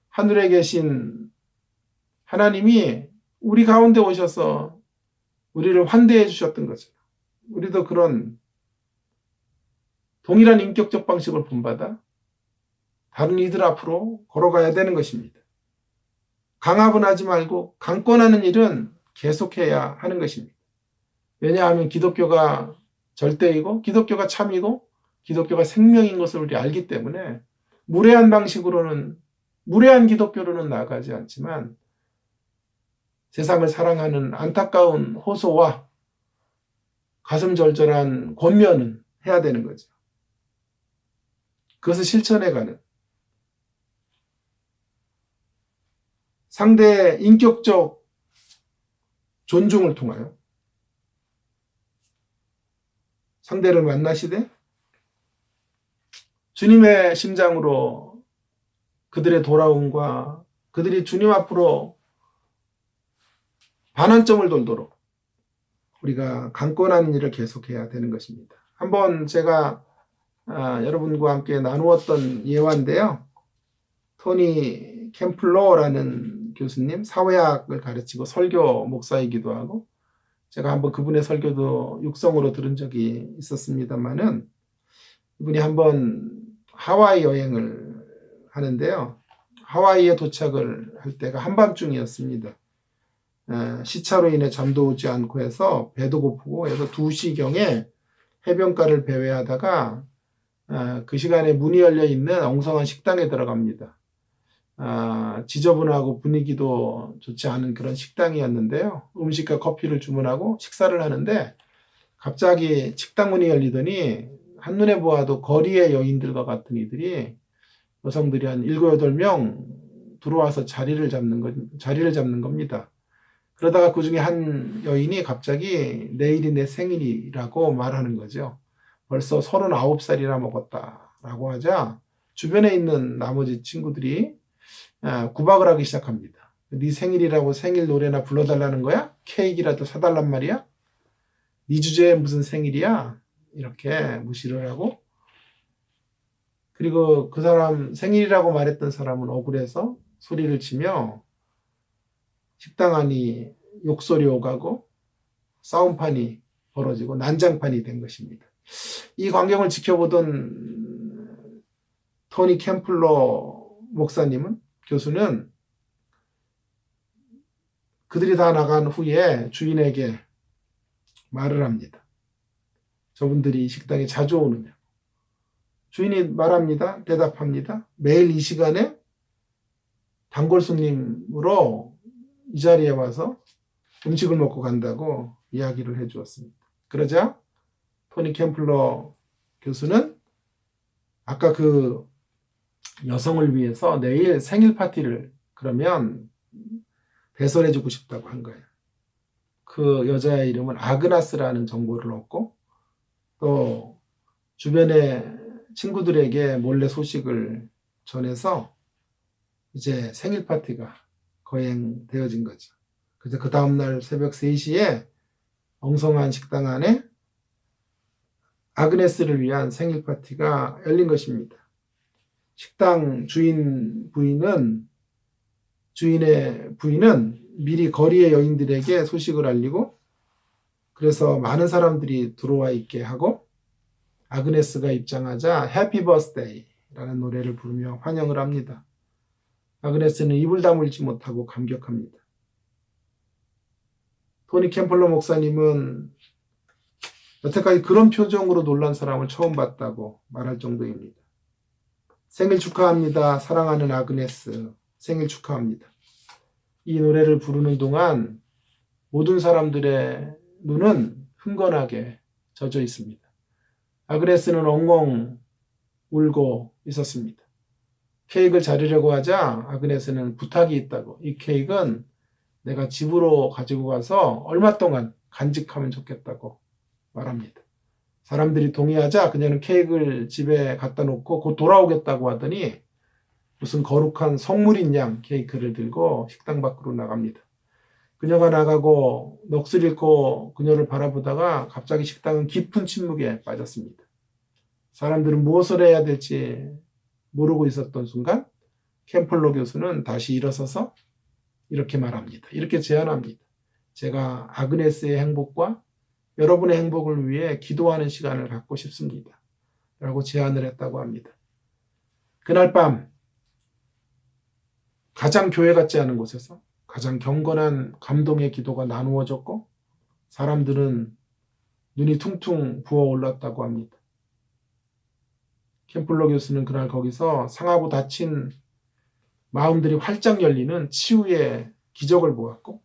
하늘에 계신 하나님이 우리 가운데 오셔서 우리를 환대해 주셨던 거죠. 우리도 그런 동일한 인격적 방식을 본받아 다른 이들 앞으로 걸어가야 되는 것입니다. 강압은 하지 말고 강권하는 일은 계속해야 하는 것입니다. 왜냐하면 기독교가 절대이고 기독교가 참이고 기독교가 생명인 것을 우리 알기 때문에 무례한 방식으로는, 무례한 기독교로는 나아가지 않지만 세상을 사랑하는 안타까운 호소와 가슴 절절한 권면은 해야 되는 거죠. 그것을 실천해가는, 상대의 인격적 존중을 통하여 상대를 만나시되 주님의 심장으로 그들의 돌아옴과 그들이 주님 앞으로 반환점을 돌도록 우리가 강권하는 일을 계속해야 되는 것입니다. 한번 제가 여러분과 함께 나누었던 예화인데요. 토니 캠플러라는 교수님, 사회학을 가르치고 설교 목사이기도 하고, 제가 한번 그분의 설교도 육성으로 들은 적이 있었습니다만은, 이분이 한번 하와이 여행을 하는데요. 하와이에 도착을 할 때가 한밤중이었습니다. 시차로 인해 잠도 오지 않고 해서 배도 고프고 해서 2시경에 해변가를 배회하다가 그 시간에 문이 열려 있는 엉성한 식당에 들어갑니다. 지저분하고 분위기도 좋지 않은 그런 식당이었는데요. 음식과 커피를 주문하고 식사를 하는데 갑자기 식당 문이 열리더니 한눈에 보아도 거리의 여인들과 같은 이들이 여성들이 한 7, 8명 들어와서 자리를 잡는 겁니다. 그러다가 그 중에 한 여인이 갑자기 내일이 내 생일이라고 말하는 거죠. 벌써 39살이나 먹었다라고 하자 주변에 있는 나머지 친구들이 구박을 하기 시작합니다. 네 생일이라고 생일 노래나 불러달라는 거야? 케이크라도 사달란 말이야? 네 주제에 무슨 생일이야? 이렇게 무시를 하고, 그리고 그 사람 생일이라고 말했던 사람은 억울해서 소리를 치며 식당 안이 욕설이 오가고 싸움판이 벌어지고 난장판이 된 것입니다. 이 광경을 지켜보던 토니 캠플러 목사님은, 교수는 그들이 다 나간 후에 주인에게 말을 합니다. 저분들이 이 식당에 자주 오느냐? 주인이 말합니다. 대답합니다. 매일 이 시간에 단골 손님으로 이 자리에 와서 음식을 먹고 간다고 이야기를 해 주었습니다. 그러자 토니 캠플러 교수는 아까 그 여성을 위해서 내일 생일 파티를 그러면 배설해 주고 싶다고 한 거예요. 그 여자의 이름은 아그나스라는 정보를 얻고, 또 주변의 친구들에게 몰래 소식을 전해서 이제 생일 파티가 거행되어진 거죠. 그래서 그 다음날 새벽 3시에 엉성한 식당 안에 아그네스를 위한 생일 파티가 열린 것입니다. 식당 주인의 부인은 미리 거리의 여인들에게 소식을 알리고, 그래서 많은 사람들이 들어와 있게 하고, 아그네스가 입장하자 해피 버스데이라는 노래를 부르며 환영을 합니다. 아그네스는 입을 다물지 못하고 감격합니다. 토니 캠플러 목사님은 여태까지 그런 표정으로 놀란 사람을 처음 봤다고 말할 정도입니다. 생일 축하합니다. 사랑하는 아그네스. 생일 축하합니다. 이 노래를 부르는 동안 모든 사람들의 눈은 흥건하게 젖어 있습니다. 아그네스는 엉엉 울고 있었습니다. 케이크를 자르려고 하자 아그네스는 부탁이 있다고, 이 케이크는 내가 집으로 가지고 가서 얼마 동안 간직하면 좋겠다고 말합니다. 사람들이 동의하자 그녀는 케이크를 집에 갖다 놓고 곧 돌아오겠다고 하더니 무슨 거룩한 성물인 양 케이크를 들고 식당 밖으로 나갑니다. 그녀가 나가고 넋을 잃고 그녀를 바라보다가 갑자기 식당은 깊은 침묵에 빠졌습니다. 사람들은 무엇을 해야 될지 모르고 있었던 순간 캠플러 교수는 다시 일어서서 이렇게 말합니다. 이렇게 제안합니다. 제가 아그네스의 행복과 여러분의 행복을 위해 기도하는 시간을 갖고 싶습니다. 라고 제안을 했다고 합니다. 그날 밤 가장 교회 같지 않은 곳에서 가장 경건한 감동의 기도가 나누어졌고, 사람들은 눈이 퉁퉁 부어올랐다고 합니다. 캠플러 교수는 그날 거기서 상하고 다친 마음들이 활짝 열리는 치유의 기적을 보았고,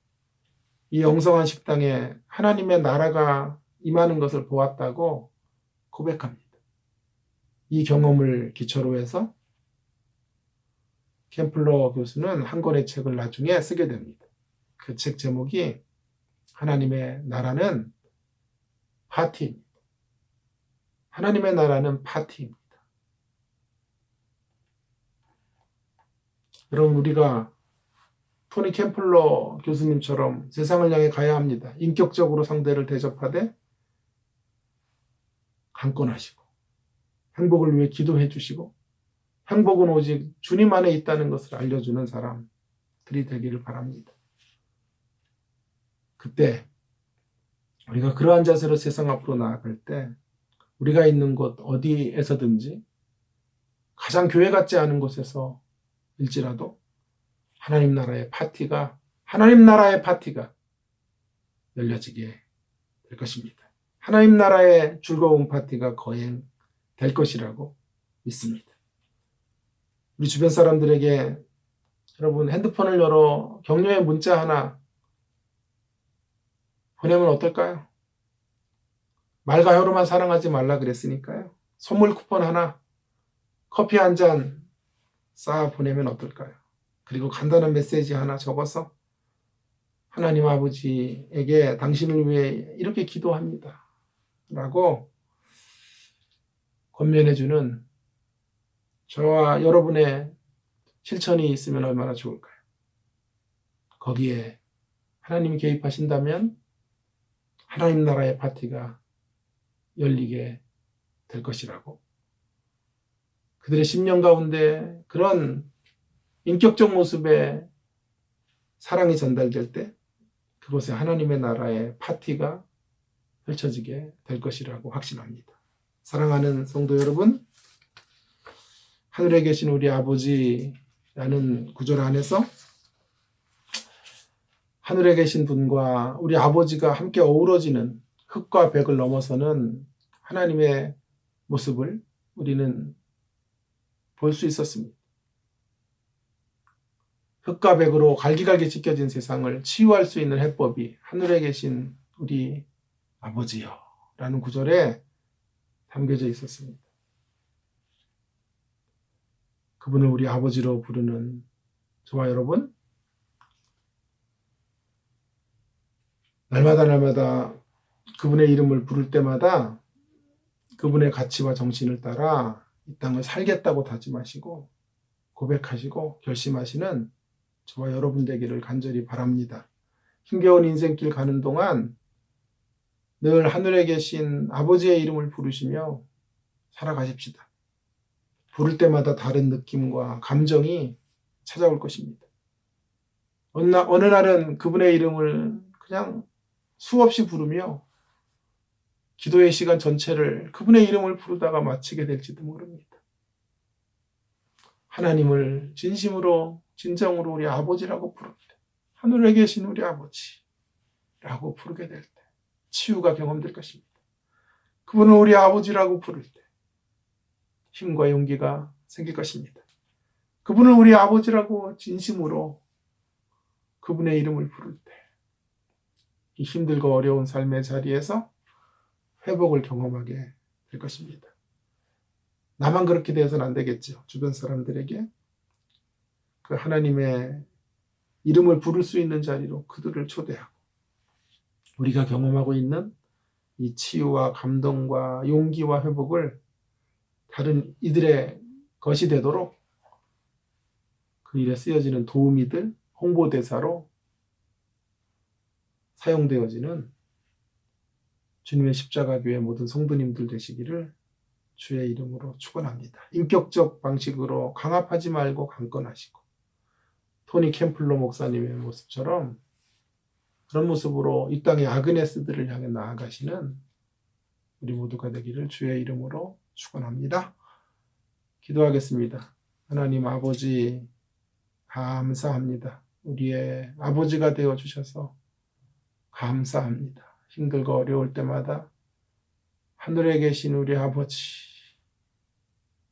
이 엉성한 식당에 하나님의 나라가 임하는 것을 보았다고 고백합니다. 이 경험을 기초로 해서 캠플러 교수는 한 권의 책을 나중에 쓰게 됩니다. 그 책 제목이 하나님의 나라는 파티입니다. 하나님의 나라는 파티입니다. 여러분, 우리가 토니 캠플러 교수님처럼 세상을 향해 가야 합니다. 인격적으로 상대를 대접하되 강권하시고, 행복을 위해 기도해 주시고, 행복은 오직 주님 안에 있다는 것을 알려주는 사람들이 되기를 바랍니다. 그때 우리가 그러한 자세로 세상 앞으로 나아갈 때 우리가 있는 곳 어디에서든지 가장 교회 같지 않은 곳에서 일지라도 하나님 나라의 파티가 열려지게 될 것입니다. 하나님 나라의 즐거운 파티가 거행될 것이라고 믿습니다. 우리 주변 사람들에게 여러분 핸드폰을 열어 격려의 문자 하나 보내면 어떨까요? 말과 혀로만 사랑하지 말라 그랬으니까요. 선물 쿠폰 하나, 커피 한 잔 쌓아 보내면 어떨까요? 그리고 간단한 메시지 하나 적어서 하나님 아버지에게 당신을 위해 이렇게 기도합니다 라고 권면해주는 저와 여러분의 실천이 있으면 얼마나 좋을까요? 거기에 하나님이 개입하신다면 하나님 나라의 파티가 열리게 될 것이라고, 그들의 심령 가운데 그런 인격적 모습의 사랑이 전달될 때 그곳에 하나님의 나라의 파티가 펼쳐지게 될 것이라고 확신합니다. 사랑하는 성도 여러분, 하늘에 계신 우리 아버지라는 구절 안에서 하늘에 계신 분과 우리 아버지가 함께 어우러지는 흙과 벽을 넘어서는 하나님의 모습을 우리는 볼 수 있었습니다. 흙과 벽으로 갈기갈기 찢겨진 세상을 치유할 수 있는 해법이 하늘에 계신 우리 아버지여 라는 구절에 담겨져 있었습니다. 그분을 우리 아버지로 부르는 저와 여러분, 날마다 그분의 이름을 부를 때마다 그분의 가치와 정신을 따라 이 땅을 살겠다고 다짐하시고 고백하시고 결심하시는 저와 여러분 되기를 간절히 바랍니다. 힘겨운 인생길 가는 동안 늘 하늘에 계신 아버지의 이름을 부르시며 살아가십시다. 부를 때마다 다른 느낌과 감정이 찾아올 것입니다. 어느 날은 그분의 이름을 그냥 수없이 부르며 기도의 시간 전체를 그분의 이름을 부르다가 마치게 될지도 모릅니다. 하나님을 진심으로 진정으로 우리 아버지라고 부를 때, 하늘에 계신 우리 아버지라고 부르게 될 때 치유가 경험될 것입니다. 그분을 우리 아버지라고 부를 때 힘과 용기가 생길 것입니다. 그분을 우리 아버지라고 진심으로 그분의 이름을 부를 때 이 힘들고 어려운 삶의 자리에서 회복을 경험하게 될 것입니다. 나만 그렇게 되어서는 안 되겠죠. 주변 사람들에게 그 하나님의 이름을 부를 수 있는 자리로 그들을 초대하고 우리가 경험하고 있는 이 치유와 감동과 용기와 회복을 다른 이들의 것이 되도록 그 일에 쓰여지는 도우미들, 홍보대사로 사용되어지는 주님의 십자가교회 모든 성도님들 되시기를 주의 이름으로 축원합니다. 인격적 방식으로 강압하지 말고 강건하시고 토니 캠플러 목사님의 모습처럼 그런 모습으로 이 땅의 아그네스들을 향해 나아가시는 우리 모두가 되기를 주의 이름으로 축원합니다. 기도하겠습니다. 하나님 아버지 감사합니다. 우리의 아버지가 되어주셔서 감사합니다. 힘들고 어려울 때마다 하늘에 계신 우리 아버지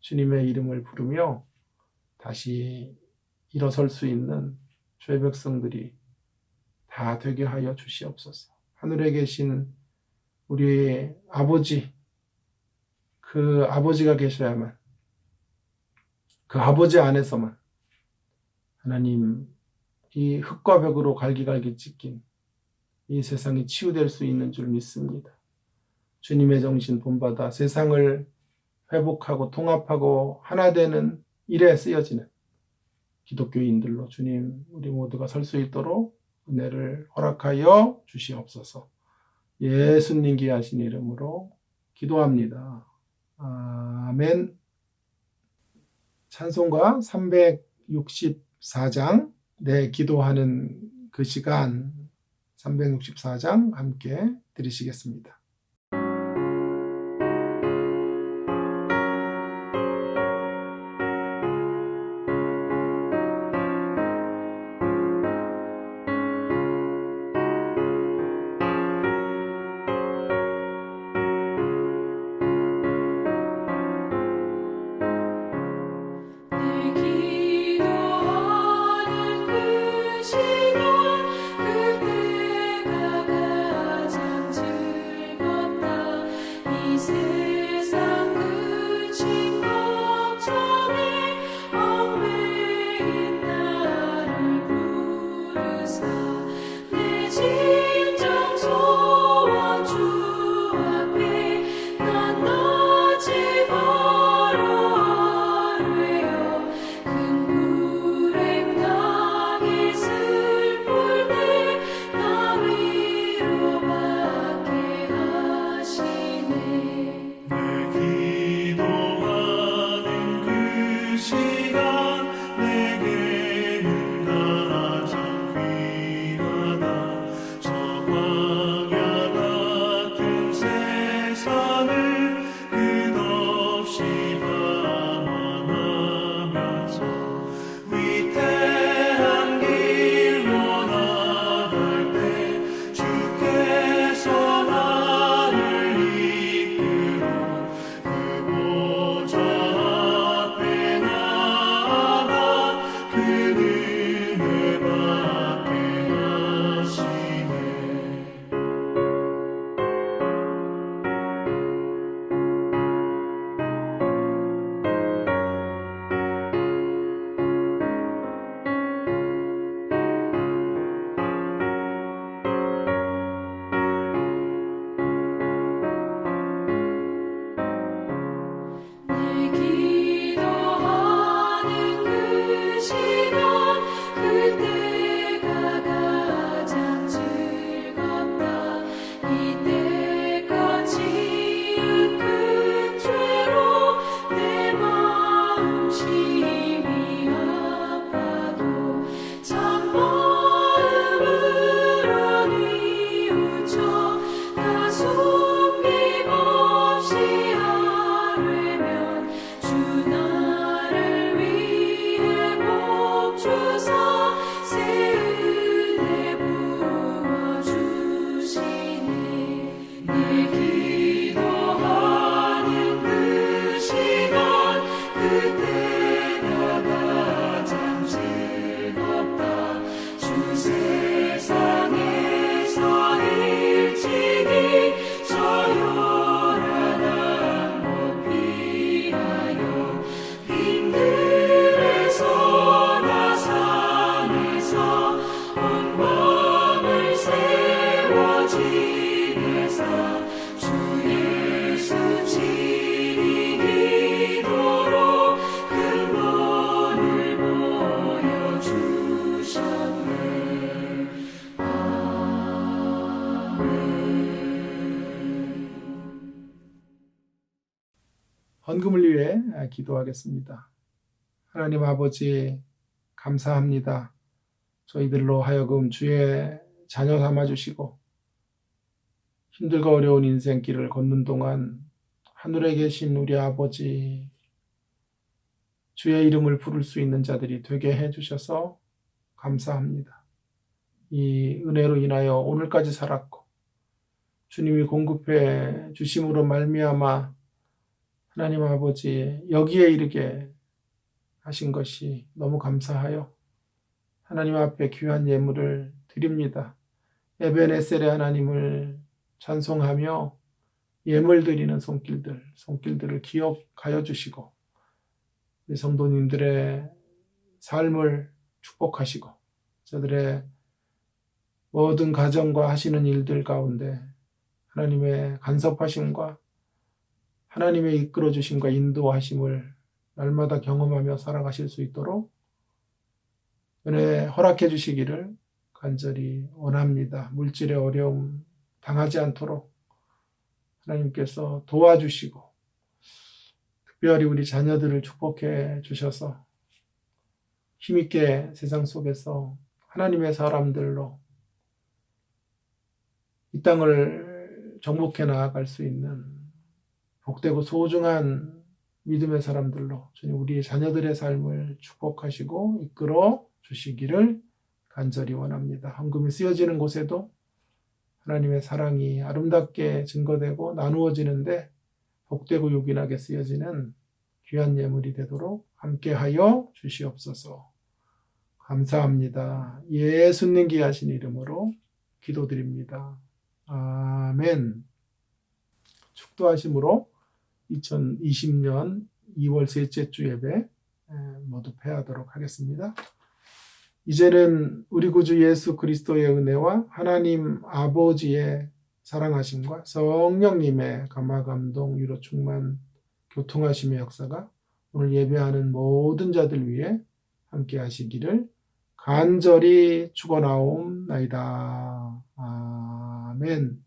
주님의 이름을 부르며 다시 일어설 수 있는 주의 백성들이 다 되게 하여 주시옵소서. 하늘에 계신 우리 아버지, 그 아버지가 계셔야만, 그 아버지 안에서만 하나님 이 흙과 벽으로 갈기갈기 찢긴 이 세상이 치유될 수 있는 줄 믿습니다. 주님의 정신 본받아 세상을 회복하고 통합하고 하나 되는 일에 쓰여지는 기독교인들로 주님 우리 모두가 설 수 있도록 은혜를 허락하여 주시옵소서. 예수님 귀하신 이름으로 기도합니다. 아멘. 찬송가 364장 기도하는 그 시간 364장 함께 들으시겠습니다. 늘 기도하는 그 시간 그때가 가장 즐거워 늘 기도하는 그 시간 그때가 가장 즐겁다. 주 세상에서 일찍이 저 요란한 곳 피하여 빈들에서나 산에서 온 밤을 세워 지내사 주 예수 지리기도록 큰 본을 보여주셨네. 헌금을 위해 기도하겠습니다. 하나님 아버지, 감사합니다. 저희들로 하여금 주의 자녀 삼아주시고 힘들고 어려운 인생길을 걷는 동안 하늘에 계신 우리 아버지, 주의 이름을 부를 수 있는 자들이 되게 해주셔서 감사합니다. 이 은혜로 인하여 오늘까지 살았고 주님이 공급해 주심으로 말미암아 하나님 아버지 여기에 이르게 하신 것이 너무 감사하여 하나님 앞에 귀한 예물을 드립니다. 에베네셀의 하나님을 찬송하며 예물 드리는 손길들을 기억하여 주시고 우리 성도님들의 삶을 축복하시고 저들의 모든 가정과 하시는 일들 가운데 하나님의 간섭하심과 하나님의 이끌어 주심과 인도하심을 날마다 경험하며 살아가실 수 있도록 은혜 허락해 주시기를 간절히 원합니다. 물질의 어려움 당하지 않도록 하나님께서 도와주시고 특별히 우리 자녀들을 축복해 주셔서 힘있게 세상 속에서 하나님의 사람들로 이 땅을 정복해 나아갈 수 있는 복되고 소중한 믿음의 사람들로 주님 우리 자녀들의 삶을 축복하시고 이끌어 주시기를 간절히 원합니다. 헌금이 쓰여지는 곳에도 하나님의 사랑이 아름답게 증거되고 나누어지는데 복되고 요긴하게 쓰여지는 귀한 예물이 되도록 함께하여 주시옵소서. 감사합니다. 예수님 귀하신 이름으로 기도드립니다. 아멘. 축도하심으로 2020년 2월 셋째 주 예배 모두 폐하도록 하겠습니다. 이제는 우리 구주 예수 그리스도의 은혜와 하나님 아버지의 사랑하심과 성령님의 감화 감동 위로 충만 교통하심의 역사가 오늘 예배하는 모든 자들 위해 함께 하시기를 간절히 축원하옵나이다. 아멘.